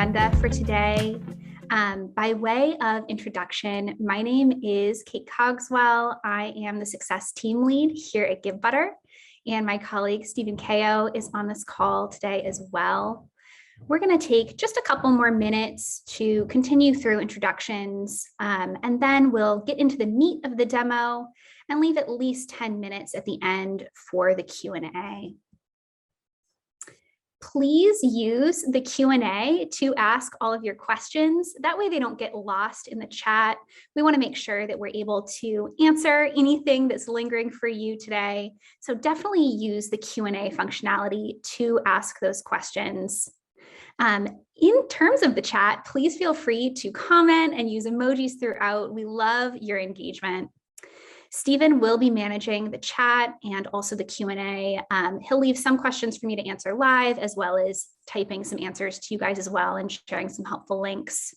agenda for today. By way of introduction, my name is Kate Cogswell. I am the success team lead here at Givebutter, and my colleague Stephen Ko is on this call today as well. We're going to take just a couple more minutes to continue through introductions, and then we'll get into the meat of the demo and leave at least 10 minutes at the end for the Q&A. Please use the Q&A to ask all of your questions. That way they don't get lost in the chat. We want to make sure that we're able to answer anything that's lingering for you today. So definitely use the Q&A functionality to ask those questions. In terms of the chat, please feel free to comment and use emojis throughout. We love your engagement. Stephen will be managing the chat and also the Q&A. He'll leave some questions for me to answer live, as well as typing some answers to you guys as well and sharing some helpful links.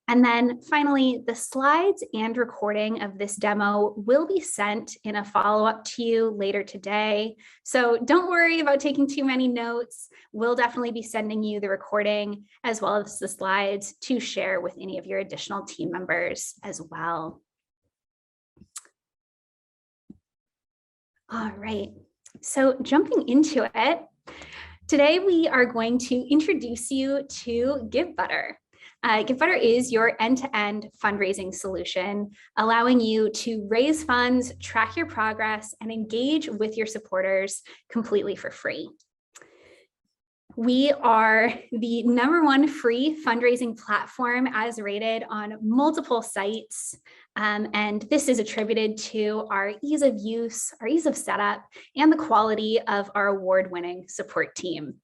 And then finally, the slides and recording of this demo will be sent in a follow-up to you later today. So don't worry about taking too many notes. We'll definitely be sending you the recording as well as the slides to share with any of your additional team members as well. All right, so jumping into it, today we are going to introduce you to Givebutter. Givebutter is your end-to-end fundraising solution, allowing you to raise funds, track your progress, and engage with your supporters completely for free. We are the #1 free fundraising platform as rated on multiple sites. And this is attributed to our ease of use, our ease of setup, and the quality of our award-winning support team.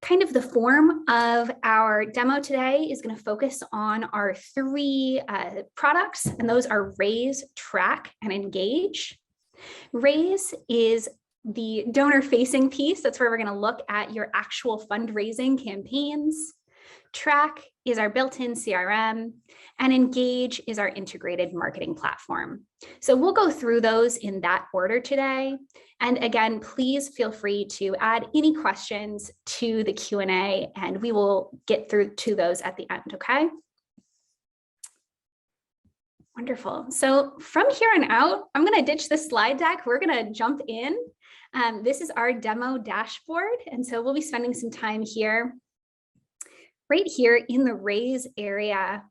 Kind of the form of our demo today is going to focus on our 3 products, and those are Raise, Track, and Engage. Raise is the donor-facing piece. That's where we're going to look at your actual fundraising campaigns. Track is our built-in CRM, and Engage is our integrated marketing platform. So we'll go through those in that order today. And again, please feel free to add any questions to the Q&A, and we will get through to those at the end, okay? Wonderful. So from here on out, I'm going to ditch the slide deck. We're going to jump in. This is our demo dashboard, and so we'll be spending some time here. Right here in the Raise area,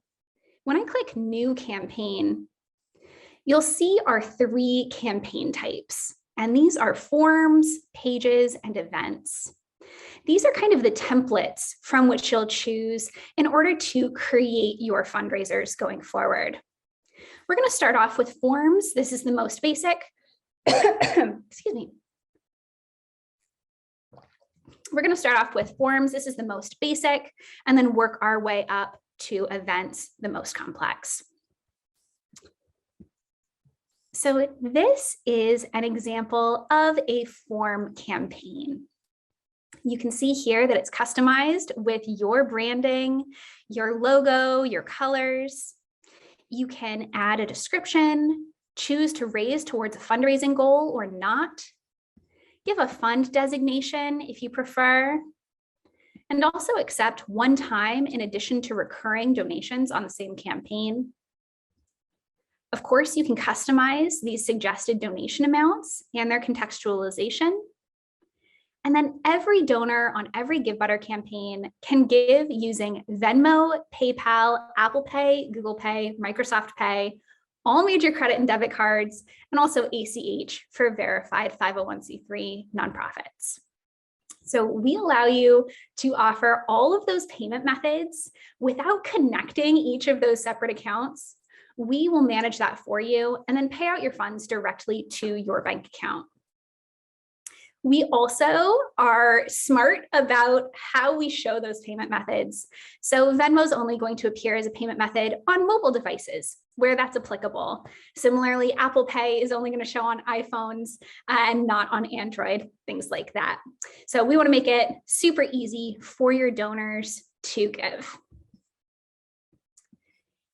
when I click New Campaign, you'll see our 3 campaign types, and these are forms, pages, and events. These are kind of the templates from which you'll choose in order to create your fundraisers going forward. We're going to start off with forms. This is the most basic. Excuse me. We're going to start off with forms. This is the most basic, and then work our way up to events, the most complex. So this is an example of a form campaign. You can see here that it's customized with your branding, your logo, your colors. You can add a description, choose to raise towards a fundraising goal or not. Give a fund designation if you prefer, and also accept one time in addition to recurring donations on the same campaign. Of course, you can customize these suggested donation amounts and their contextualization. And then every donor on every Givebutter campaign can give using Venmo, PayPal, Apple Pay, Google Pay, Microsoft Pay, all major credit and debit cards, and also ACH for verified 501c3 nonprofits. So we allow you to offer all of those payment methods without connecting each of those separate accounts. We will manage that for you and then pay out your funds directly to your bank account. We also are smart about how we show those payment methods. So Venmo is only going to appear as a payment method on mobile devices where that's applicable. Similarly, Apple Pay is only going to show on iPhones and not on Android, things like that. So we want to make it super easy for your donors to give.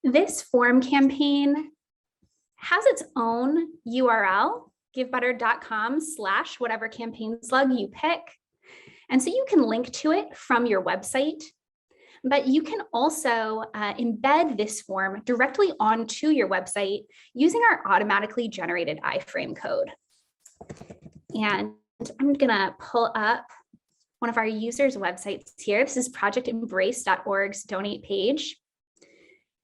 This form campaign has its own URL, givebutter.com/whatever campaign slug you pick. And so you can link to it from your website, but you can also embed this form directly onto your website using our automatically generated iframe code. And I'm gonna pull up one of our users' websites here. This is projectembrace.org's donate page.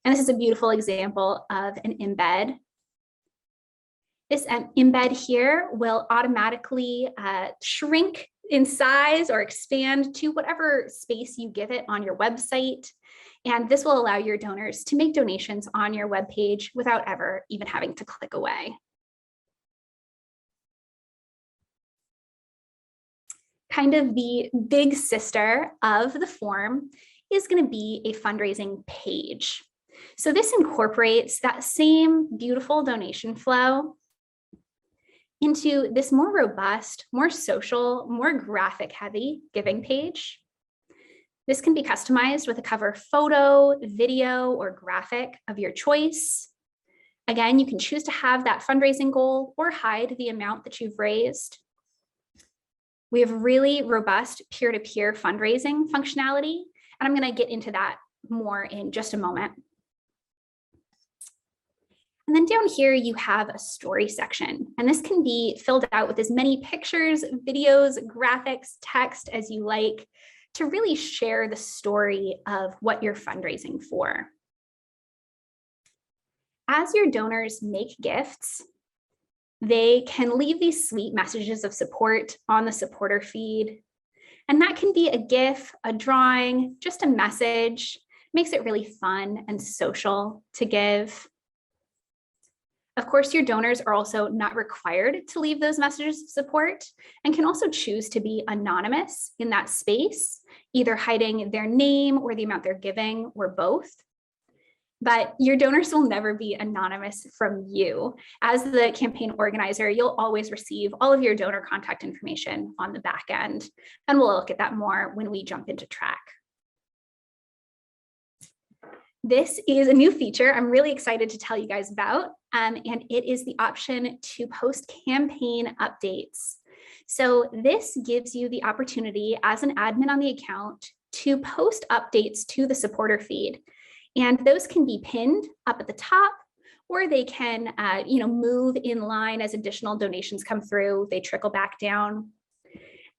And this is a beautiful example of an embed. This embed here will automatically shrink in size or expand to whatever space you give it on your website. And this will allow your donors to make donations on your webpage without ever even having to click away. Kind of the big sister of the form is going to be a fundraising page. So this incorporates that same beautiful donation flow into this more robust, more social, more graphic heavy giving page. This can be customized with a cover photo, video, or graphic of your choice. Again, you can choose to have that fundraising goal or hide the amount that you've raised. We have really robust peer-to-peer fundraising functionality, and I'm going to get into that more in just a moment. And then down here, you have a story section, and this can be filled out with as many pictures, videos, graphics, text as you like to really share the story of what you're fundraising for. As your donors make gifts, they can leave these sweet messages of support on the supporter feed. And that can be a GIF, a drawing, just a message. Makes it really fun and social to give. Of course, your donors are also not required to leave those messages of support and can also choose to be anonymous in that space, either hiding their name or the amount they're giving or both. But your donors will never be anonymous from you. As the campaign organizer, you'll always receive all of your donor contact information on the back end. And we'll look at that more when we jump into track. This is a new feature I'm really excited to tell you guys about, and it is the option to post campaign updates. So this gives you the opportunity as an admin on the account to post updates to the supporter feed. And those can be pinned up at the top, or they can move in line as additional donations come through, they trickle back down.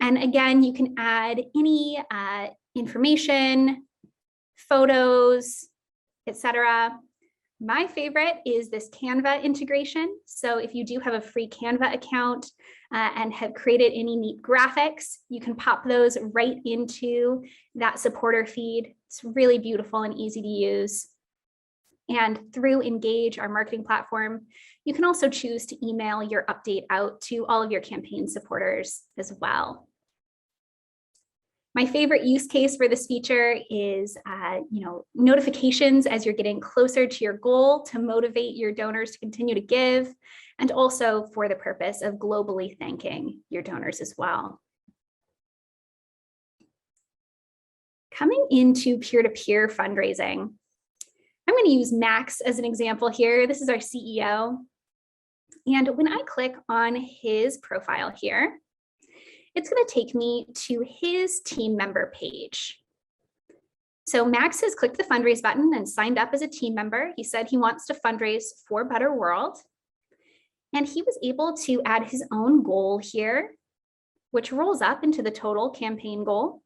And again, you can add any information, photos, etc. My favorite is this Canva integration. So if you do have a free Canva account and have created any neat graphics, you can pop those right into that supporter feed. It's really beautiful and easy to use. And through Engage, our marketing platform, you can also choose to email your update out to all of your campaign supporters as well. My favorite use case for this feature is notifications as you're getting closer to your goal to motivate your donors to continue to give, and also for the purpose of globally thanking your donors as well. Coming into peer-to-peer fundraising, I'm going to use Max as an example here. This is our CEO. And when I click on his profile here, it's going to take me to his team member page. So Max has clicked the fundraise button and signed up as a team member. He said he wants to fundraise for Better World. And he was able to add his own goal here, which rolls up into the total campaign goal.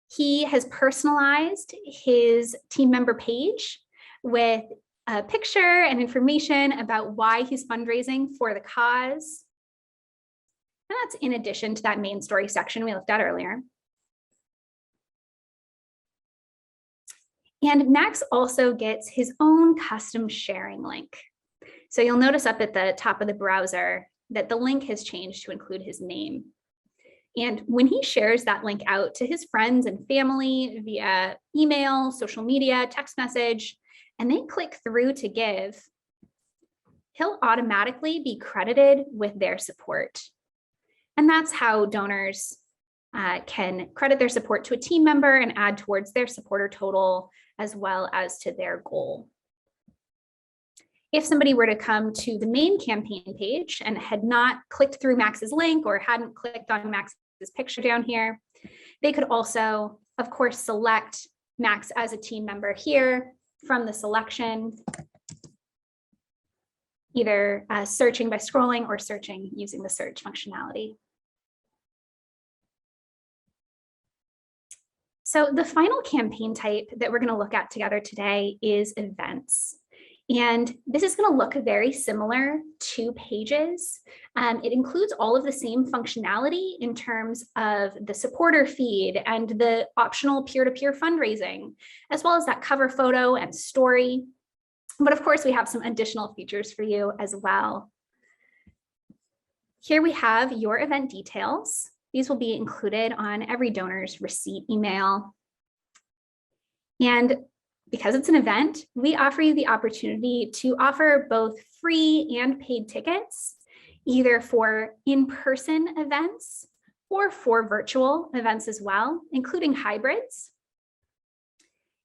He has personalized his team member page with a picture and information about why he's fundraising for the cause. And that's in addition to that main story section we looked at earlier. And Max also gets his own custom sharing link. So you'll notice up at the top of the browser that the link has changed to include his name. And when he shares that link out to his friends and family via email, social media, text message, and they click through to give, he'll automatically be credited with their support. And that's how donors can credit their support to a team member and add towards their supporter total as well as to their goal. If somebody were to come to the main campaign page and had not clicked through Max's link or hadn't clicked on Max's picture down here. They could also, of course, select Max as a team member here from the selection, either searching by scrolling or searching using the search functionality. So the final campaign type that we're going to look at together today is events. And this is going to look very similar to Pages. It includes all of the same functionality in terms of the supporter feed and the optional peer-to-peer fundraising, as well as that cover photo and story. But of course, we have some additional features for you as well. Here we have your event details. These will be included on every donor's receipt email. And because it's an event, we offer you the opportunity to offer both free and paid tickets, either for in-person events or for virtual events as well, including hybrids.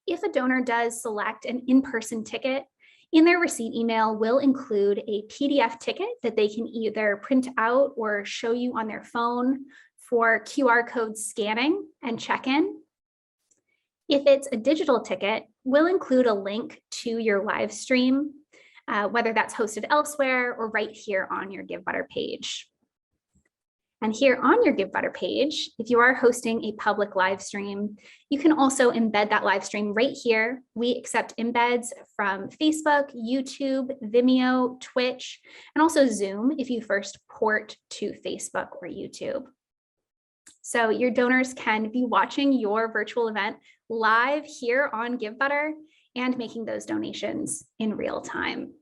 If a donor does select an in-person ticket, in their receipt email will include a PDF ticket that they can either print out or show you on their phone for QR code scanning and check-in. If it's a digital ticket, we'll include a link to your live stream, whether that's hosted elsewhere or right here on your Givebutter page. And here on your Givebutter page, if you are hosting a public live stream, you can also embed that live stream right here. We accept embeds from Facebook, YouTube, Vimeo, Twitch, and also Zoom if you first port to Facebook or YouTube. So your donors can be watching your virtual event live here on Givebutter and making those donations in real time.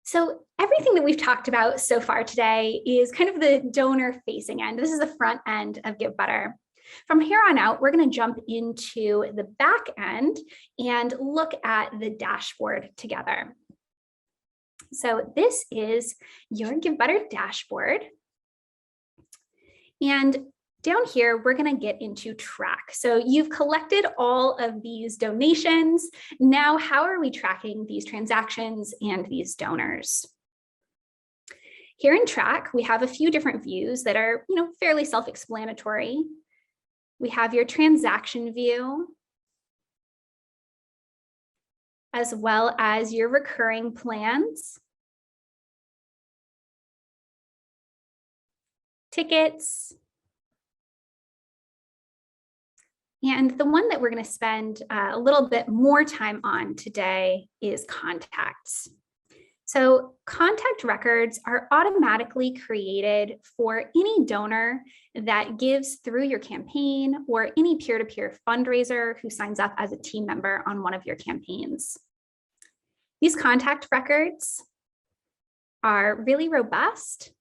So everything that we've talked about so far today is kind of the donor facing end. This is the front end of Givebutter. From here on out, we're going to jump into the back end and look at the dashboard together. So this is your Givebutter dashboard. And down here, we're going to get into track. So you've collected all of these donations. Now, how are we tracking these transactions and these donors? Here in track, we have a few different views that are, fairly self-explanatory. We have your transaction view, as well as your recurring plans, tickets, and the one that we're going to spend a little bit more time on today is contacts. So contact records are automatically created for any donor that gives through your campaign or any peer-to-peer fundraiser who signs up as a team member on one of your campaigns. These contact records are really robust.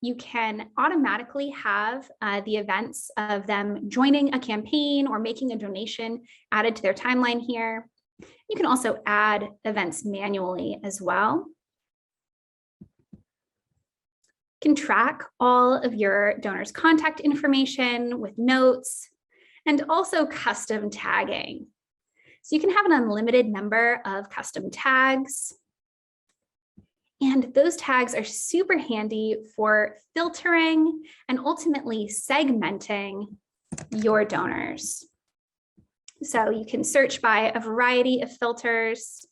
You can automatically have the events of them joining a campaign or making a donation added to their timeline here. You can also add events manually as well. You can track all of your donors' contact information with notes and also custom tagging. So you can have an unlimited number of custom tags. And those tags are super handy for filtering and ultimately segmenting your donors. So you can search by a variety of filters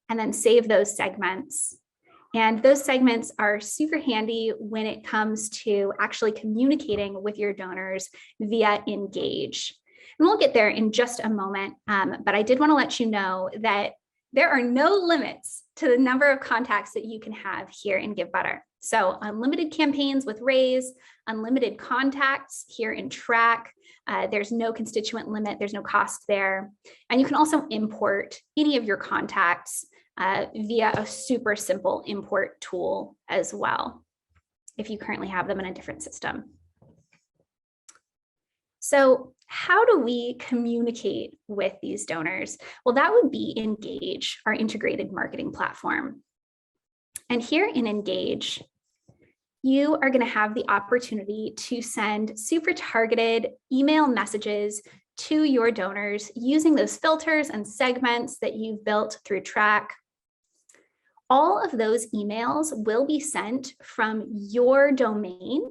and then save those segments. And those segments are super handy when it comes to actually communicating with your donors via Engage. And we'll get there in just a moment, but I did want to let you know that there are no limits to the number of contacts that you can have here in Givebutter. So unlimited campaigns with Raise, unlimited contacts here in Track. There's no constituent limit, there's no cost there. And you can also import any of your contacts via a super simple import tool as well, if you currently have them in a different system. So how do we communicate with these donors? Well, that would be Engage, our integrated marketing platform. And here in Engage, you are going to have the opportunity to send super targeted email messages to your donors using those filters and segments that you've built through Track. all of those emails will be sent from your domain.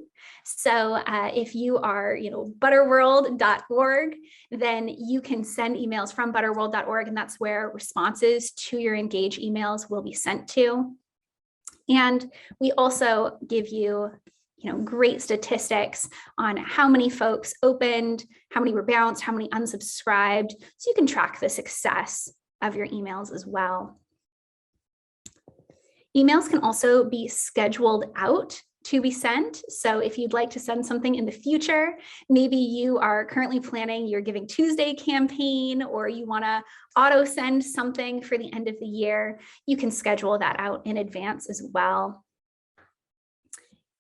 So if you are, butterworld.org, then you can send emails from butterworld.org, and that's where responses to your Engage emails will be sent to. And we also give you, great statistics on how many folks opened, how many were bounced, how many unsubscribed, so you can track the success of your emails as well. Emails can also be scheduled out to be sent. So if you'd like to send something in the future, maybe you are currently planning your Giving Tuesday campaign, or you want to auto send something for the end of the year, you can schedule that out in advance as well.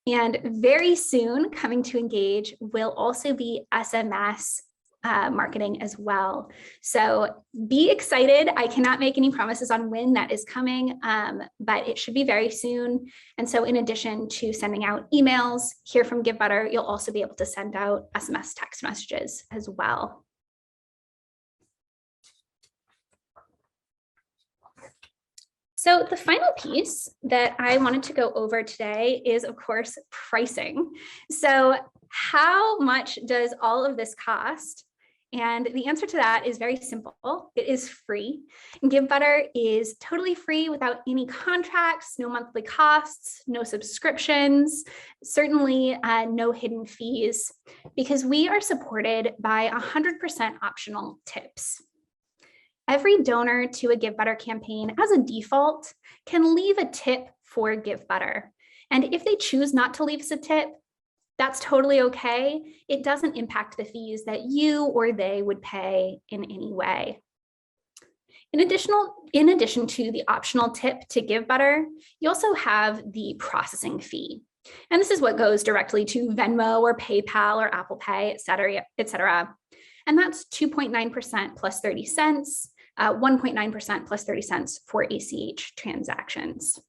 And very soon, coming to Engage will also be SMS marketing as well. So be excited. I cannot make any promises on when that is coming, but it should be very soon. And so in addition to sending out emails here from Givebutter, you'll also be able to send out SMS text messages as well. So the final piece that I wanted to go over today is, of course, pricing. So how much does all of this cost? And the answer to that is very simple. It is free. Givebutter is totally free without any contracts, no monthly costs, no subscriptions, certainly no hidden fees, because we are supported by 100% optional tips. Every donor to a Givebutter campaign, as a default, can leave a tip for Givebutter. And if they choose not to leave us a tip, that's totally okay. It doesn't impact the fees that you or they would pay in any way. In addition to the optional tip to Givebutter, you also have the processing fee. And this is what goes directly to Venmo or PayPal or Apple Pay, et cetera. And that's 2.9% plus 30 cents, 1.9% plus 30 cents for ACH transactions.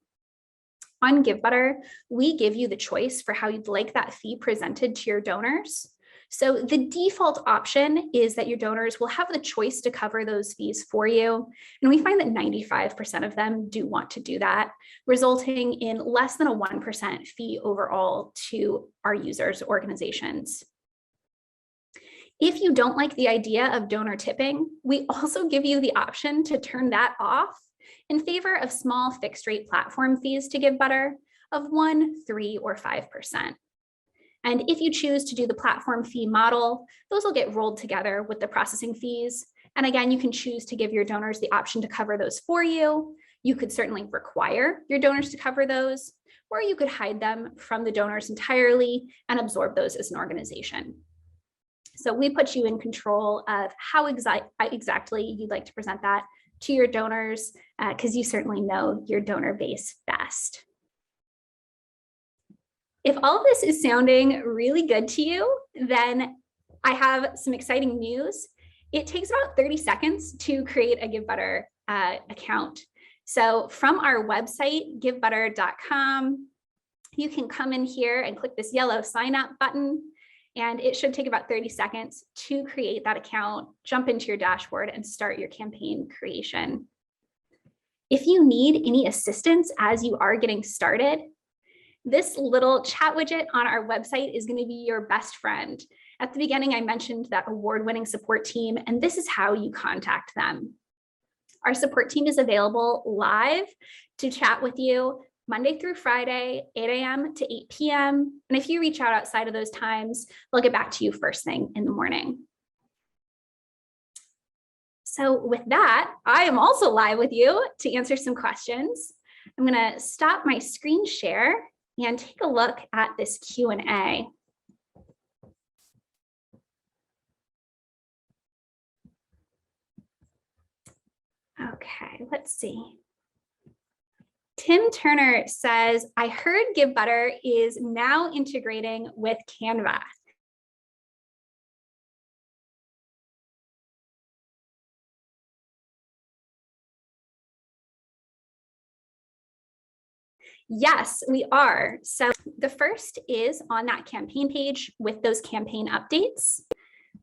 On Givebutter, we give you the choice for how you'd like that fee presented to your donors. So the default option is that your donors will have the choice to cover those fees for you. And we find that 95% of them do want to do that, resulting in less than a 1% fee overall to our users' organizations. If you don't like the idea of donor tipping, we also give you the option to turn that off in favor of small fixed rate platform fees to Givebutter of 1%, 3%, or 5%. And if you choose to do the platform fee model, those will get rolled together with the processing fees. And again, you can choose to give your donors the option to cover those for you. You could certainly require your donors to cover those, or you could hide them from the donors entirely and absorb those as an organization. So we put you in control of how exactly you'd like to present that to your donors, because you certainly know your donor base best. If all of this is sounding really good to you, then I have some exciting news. It takes about 30 seconds to create a Givebutter account. So from our website, givebutter.com, you can come in here and click this yellow sign up button. And it should take about 30 seconds to create that account, jump into your dashboard, and start your campaign creation. If you need any assistance as you are getting started, this little chat widget on our website is going to be your best friend. At the beginning, I mentioned that award-winning support team, and this is how you contact them. Our support team is available live to chat with you Monday through Friday, 8 a.m. to 8 p.m. And if you reach out outside of those times, they'll get back to you first thing in the morning. So with that, I am also live with you to answer some questions. I'm going to stop my screen share and take a look at this Q&A. Okay, let's see. Tim Turner says, I heard Givebutter is now integrating with Canva. Yes, we are. So the first is on that campaign page with those campaign updates.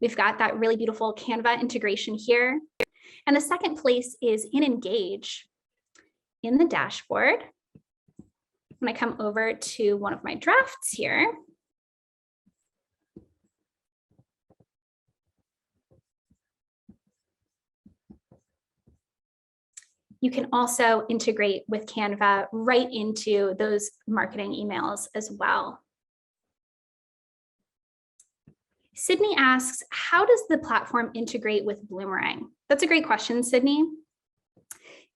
We've got that really beautiful Canva integration here. And the second place is in Engage. in the dashboard, when I come over to one of my drafts here, you can also integrate with Canva right into those marketing emails as well. Sydney asks, how does the platform integrate with Bloomerang? That's a great question, Sydney.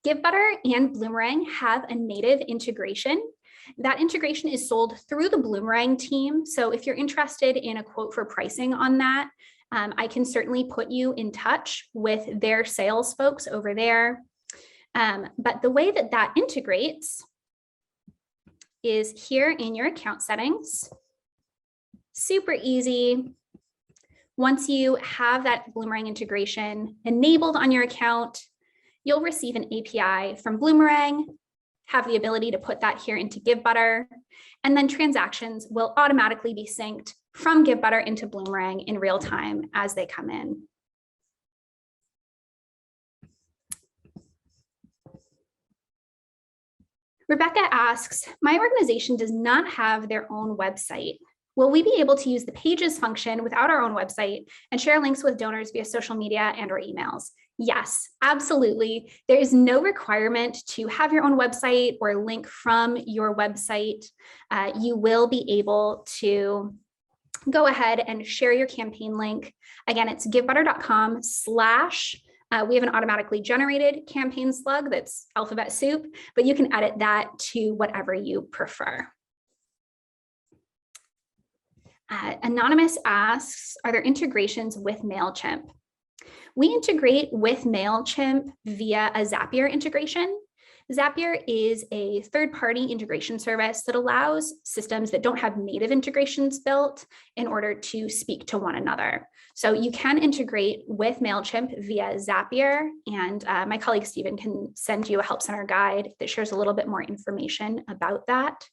Givebutter and Bloomerang have a native integration. That integration is sold through the Bloomerang team. So if you're interested in a quote for pricing on that, I can certainly put you in touch with their sales folks over there. But the way that that integrates is here in your account settings. Super easy. Once you have that Bloomerang integration enabled on your account, you'll receive an API from Bloomerang, have the ability to put that here into Givebutter, and then transactions will automatically be synced from Givebutter into Bloomerang in real time as they come in. Rebecca asks, my organization does not have their own website. Will we be able to use the pages function without our own website and share links with donors via social media and or emails? Yes, absolutely. There is no requirement to have your own website or link from your website. You will be able to go ahead and share your campaign link. Again, it's givebutter.com/ we have an automatically generated campaign slug that's alphabet soup, but you can edit that to whatever you prefer. Anonymous asks, are there integrations with MailChimp? We integrate with MailChimp via a Zapier integration. Zapier is a third-party integration service that allows systems that don't have native integrations built in order to speak to one another. So you can integrate with MailChimp via Zapier, and my colleague Stephen can send you a Help Center guide that shares a little bit more information about that.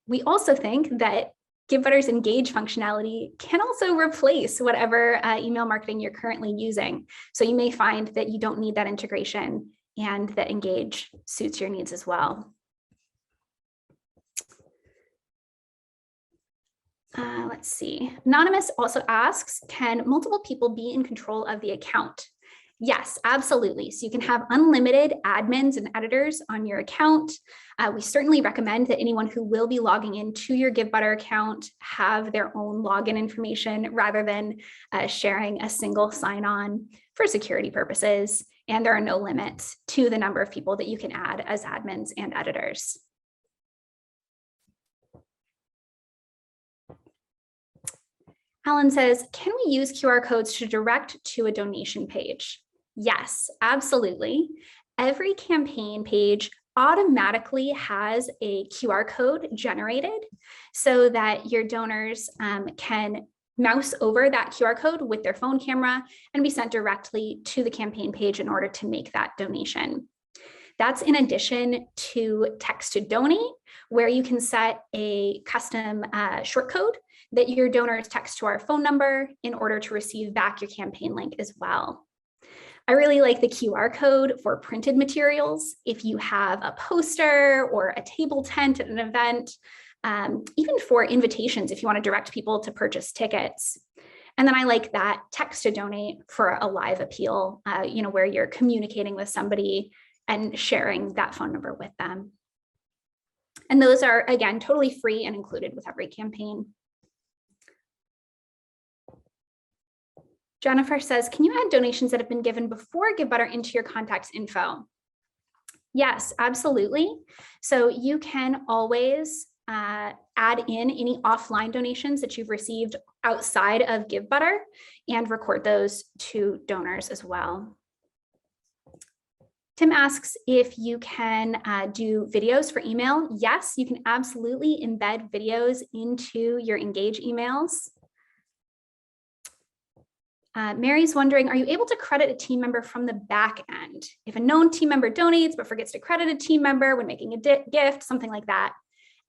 We also think that Givebutter's Engage functionality can also replace whatever email marketing you're currently using. So you may find that you don't need that integration and that Engage suits your needs as well. Let's see. Anonymous also asks, can multiple people be in control of the account? Yes, absolutely. So you can have unlimited admins and editors on your account. We certainly recommend that anyone who will be logging into your Givebutter account have their own login information rather than sharing a single sign-on for security purposes. And there are no limits to the number of people that you can add as admins and editors. Alan says, can we use QR codes to direct to a donation page? Yes, absolutely. Every campaign page automatically has a QR code generated so that your donors can mouse over that QR code with their phone camera and be sent directly to the campaign page in order to make that donation. That's in addition to text to donate, where you can set a custom short code that your donors text to our phone number in order to receive back your campaign link as well. I really like the QR code for printed materials. If you have a poster or a table tent at an event, even for invitations, if you want to direct people to purchase tickets. And then I like that text to donate for a live appeal, where you're communicating with somebody and sharing that phone number with them. And those are, again, totally free and included with every campaign. Jennifer says, can you add donations that have been given before Givebutter into your contacts info? Yes, absolutely. So you can always add in any offline donations that you've received outside of Givebutter and record those to donors as well. Tim asks if you can do videos for email. Yes, you can absolutely embed videos into your Engage emails. Mary's wondering, are you able to credit a team member from the back end? If a known team member donates but forgets to credit a team member when making a gift, something like that?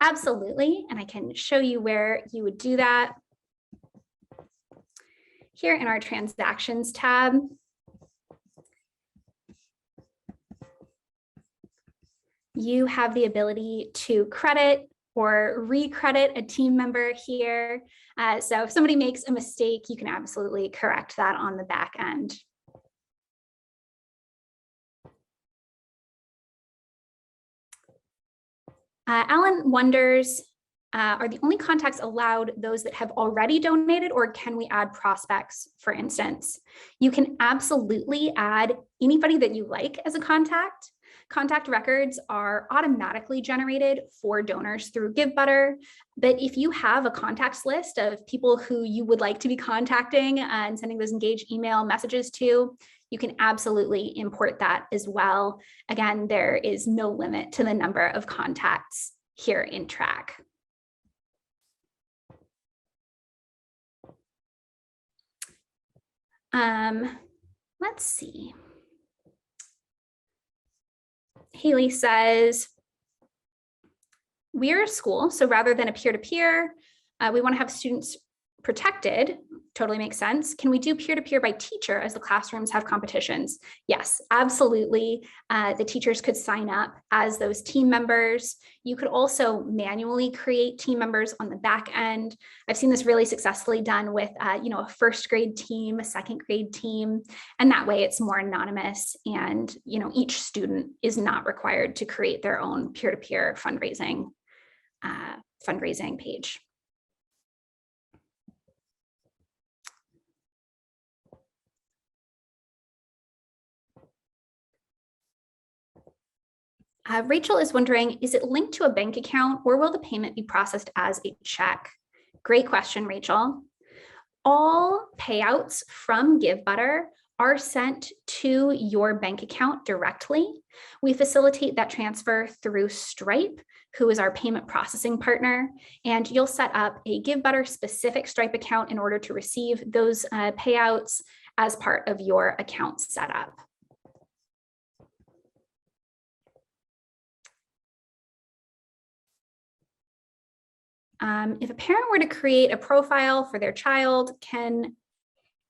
Absolutely, and I can show you where you would do that. Here in our transactions tab. you have the ability to credit or recredit a team member here. So if somebody makes a mistake, you can absolutely correct that on the back end. Alan wonders, are the only contacts allowed those that have already donated, or can we add prospects, for instance? You can absolutely add anybody that you like as a contact. Contact records are automatically generated for donors through Givebutter, but if you have a contacts list of people who you would like to be contacting and sending those engaged email messages to, you can absolutely import that as well. Again, there is no limit to the number of contacts here in Track. Let's see. Haley says, we're a school, so rather than a peer-to-peer, we want to have students protected. Totally makes sense. Can we do peer-to-peer by teacher as the classrooms have competitions? Yes, absolutely. The teachers could sign up as those team members. You could also manually create team members on the back end. I've seen this really successfully done with a first grade team, a second grade team, and that way it's more anonymous, and each student is not required to create their own peer-to-peer fundraising page. Rachel is wondering, is it linked to a bank account, or will the payment be processed as a check? Great question, Rachel. All payouts from Givebutter are sent to your bank account directly. We facilitate that transfer through Stripe, who is our payment processing partner, and you'll set up a Givebutter specific Stripe account in order to receive those payouts as part of your account setup. If a parent were to create a profile for their child, can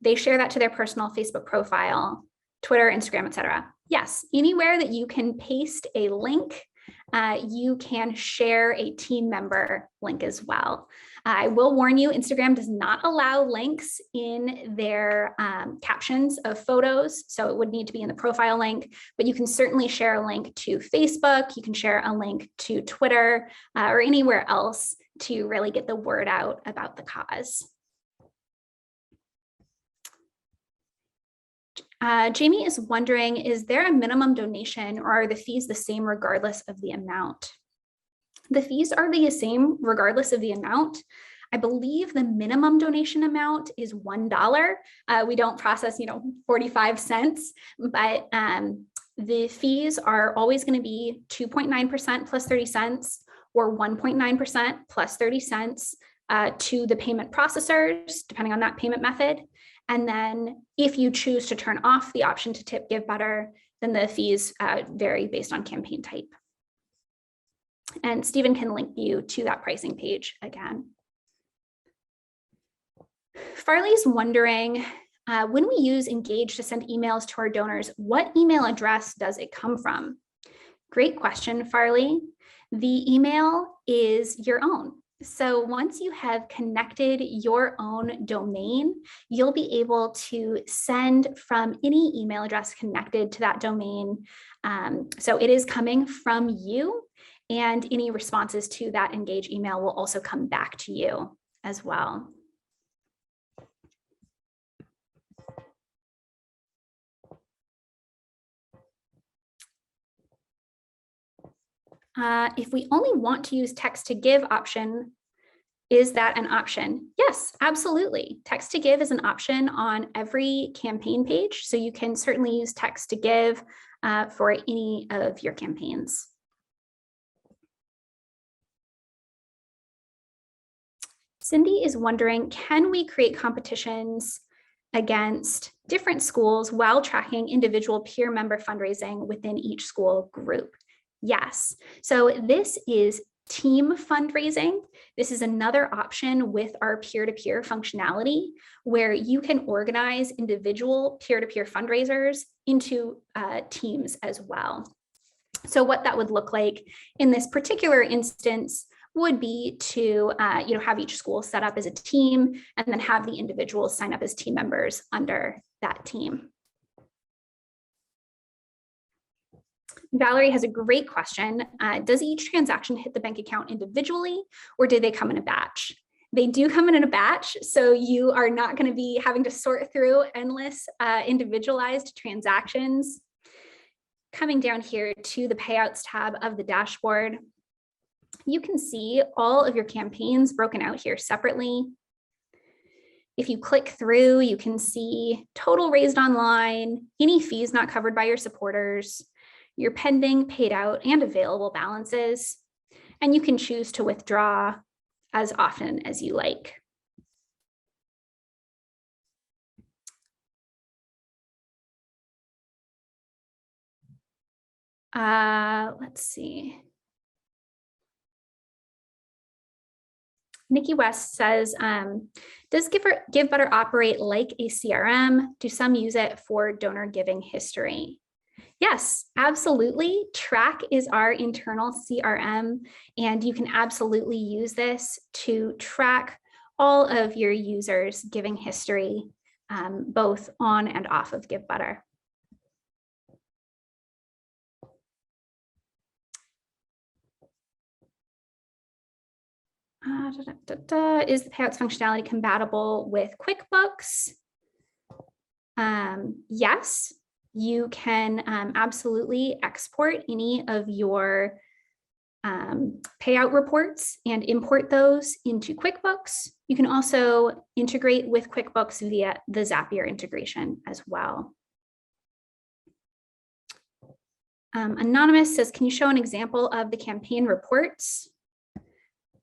they share that to their personal Facebook profile, Twitter, Instagram, etc.? Yes, anywhere that you can paste a link, you can share a team member link as well. I will warn you, Instagram does not allow links in their captions of photos, so it would need to be in the profile link, but you can certainly share a link to Facebook, you can share a link to Twitter, or anywhere else to really get the word out about the cause. Jamie is wondering, is there a minimum donation, or are the fees the same regardless of the amount? The fees are the same regardless of the amount. I believe the minimum donation amount is $1. We don't process, 45 cents, but the fees are always going to be 2.9% plus 30 cents or 1.9% plus 30 cents to the payment processors, depending on that payment method. And then if you choose to turn off the option to tip Givebutter, then the fees vary based on campaign type. And Stephen can link you to that pricing page again. Farley's wondering, when we use Engage to send emails to our donors, what email address does it come from? Great question, Farley. The email is your own. So once you have connected your own domain, you'll be able to send from any email address connected to that domain. So it is coming from you, and any responses to that Engage email will also come back to you as well. If we only want to use text to give option, is that an option? Yes, absolutely. Text to give is an option on every campaign page. So you can certainly use text to give for any of your campaigns. Cindy is wondering, can we create competitions against different schools while tracking individual peer member fundraising within each school group? Yes. So this is team fundraising. This is another option with our peer-to-peer functionality, where you can organize individual peer-to-peer fundraisers into teams as well. So what that would look like in this particular instance would be to have each school set up as a team and then have the individuals sign up as team members under that team. Valerie has a great question. Does each transaction hit the bank account individually, or do they come in a batch? They do come in a batch, so you are not going to be having to sort through endless individualized transactions. Coming down here to the Payouts tab of the dashboard, you can see all of your campaigns broken out here separately. If you click through, you can see total raised online, any fees not covered by your supporters, your pending, paid out, and available balances, and you can choose to withdraw as often as you like. Let's see. Nikki West says, does Givebutter operate like a CRM? Do some use it for donor giving history? Yes, absolutely. Track is our internal CRM, and you can absolutely use this to track all of your users' giving history, both on and off of Givebutter. Is the Payouts functionality compatible with QuickBooks? Yes, you can absolutely export any of your payout reports and import those into QuickBooks. You can also integrate with QuickBooks via the Zapier integration as well. Anonymous says, can you show an example of the campaign reports?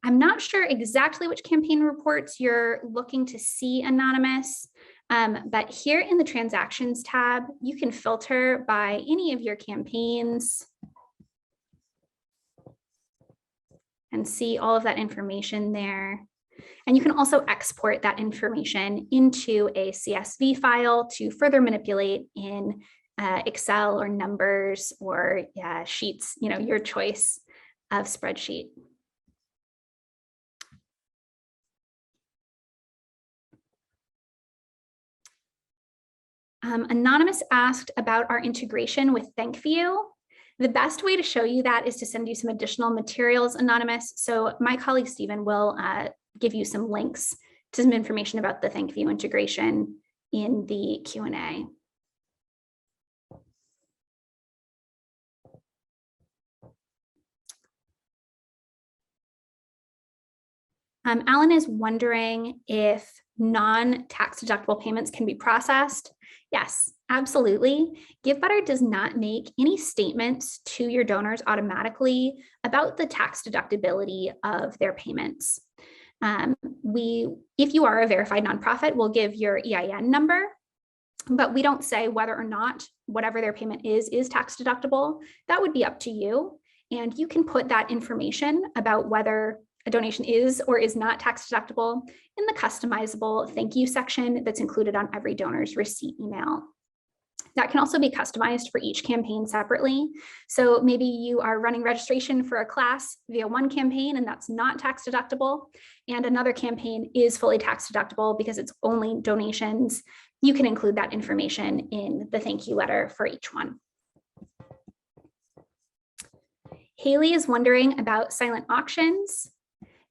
I'm not sure exactly which campaign reports you're looking to see, Anonymous, but here in the transactions tab, you can filter by any of your campaigns and see all of that information there. And you can also export that information into a CSV file to further manipulate in Excel or numbers or sheets, your choice of spreadsheet. Anonymous asked about our integration with ThankView. The best way to show you that is to send you some additional materials, Anonymous. So my colleague Stephen will give you some links to some information about the ThankView integration in the Q&A. Alan is wondering if non-tax deductible payments can be processed. Yes, absolutely. Givebutter does not make any statements to your donors automatically about the tax deductibility of their payments. If you are a verified nonprofit, we'll give your EIN number, but we don't say whether or not whatever their payment is tax deductible. That would be up to you. And you can put that information about whether a donation is or is not tax deductible in the customizable thank you section that's included on every donor's receipt email. That can also be customized for each campaign separately. So maybe you are running registration for a class via one campaign and that's not tax deductible, and another campaign is fully tax deductible because it's only donations. You can include that information in the thank you letter for each one. Haley is wondering about silent auctions.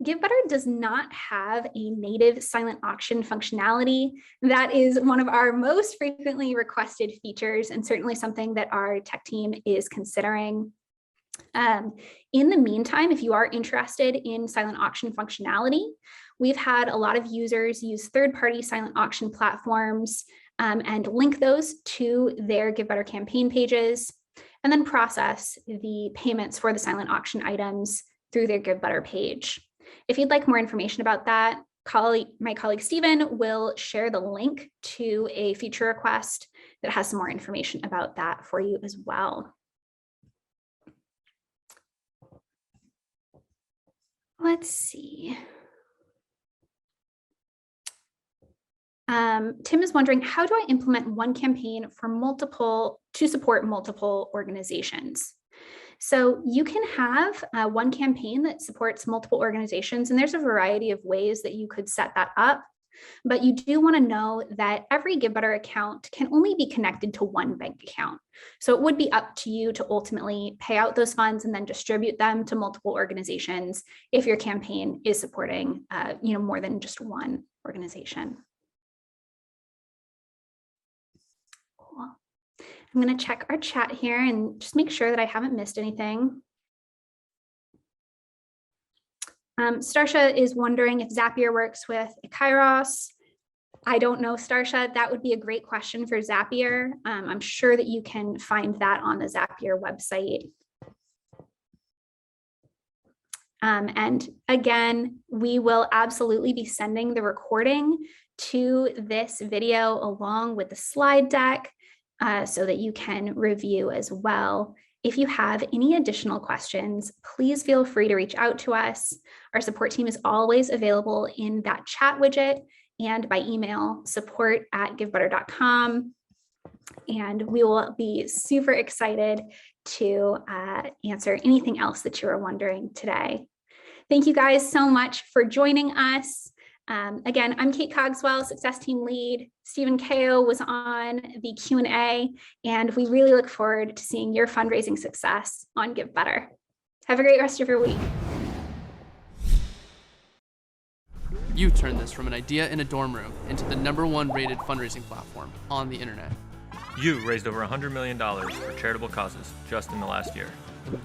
Givebutter does not have a native silent auction functionality. That is one of our most frequently requested features and certainly something that our tech team is considering. In the meantime, if you are interested in silent auction functionality, we've had a lot of users use third-party silent auction platforms and link those to their Givebutter campaign pages and then process the payments for the silent auction items through their Givebutter page. If you'd like more information about that, my colleague Stephen will share the link to a feature request that has some more information about that for you as well. Let's see. Tim is wondering, how do I implement one campaign for to support multiple organizations? So you can have one campaign that supports multiple organizations, and there's a variety of ways that you could set that up. But you do want to know that every Givebutter account can only be connected to one bank account. So it would be up to you to ultimately pay out those funds and then distribute them to multiple organizations if your campaign is supporting more than just one organization. Cool. I'm going to check our chat here and just make sure that I haven't missed anything. Starsha is wondering if Zapier works with Kairos. I don't know, Starsha. That would be a great question for Zapier. I'm sure that you can find that on the Zapier website. And again, we will absolutely be sending the recording to this video along with the slide deck so that you can review as well. If you have any additional questions, please feel free to reach out to us. Our support team is always available in that chat widget and by email, support@givebutter.com. And we will be super excited to answer anything else that you are wondering today. Thank you guys so much for joining us. Again, I'm Kate Cogswell, Success Team Lead. Stephen Kao was on the Q&A, and we really look forward to seeing your fundraising success on Givebutter. Have a great rest of your week. You turned this from an idea in a dorm room into the #1 rated fundraising platform on the internet. You raised over $100 million for charitable causes just in the last year.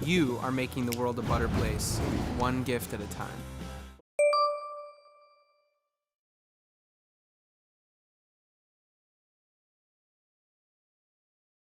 You are making the world a better place, one gift at a time.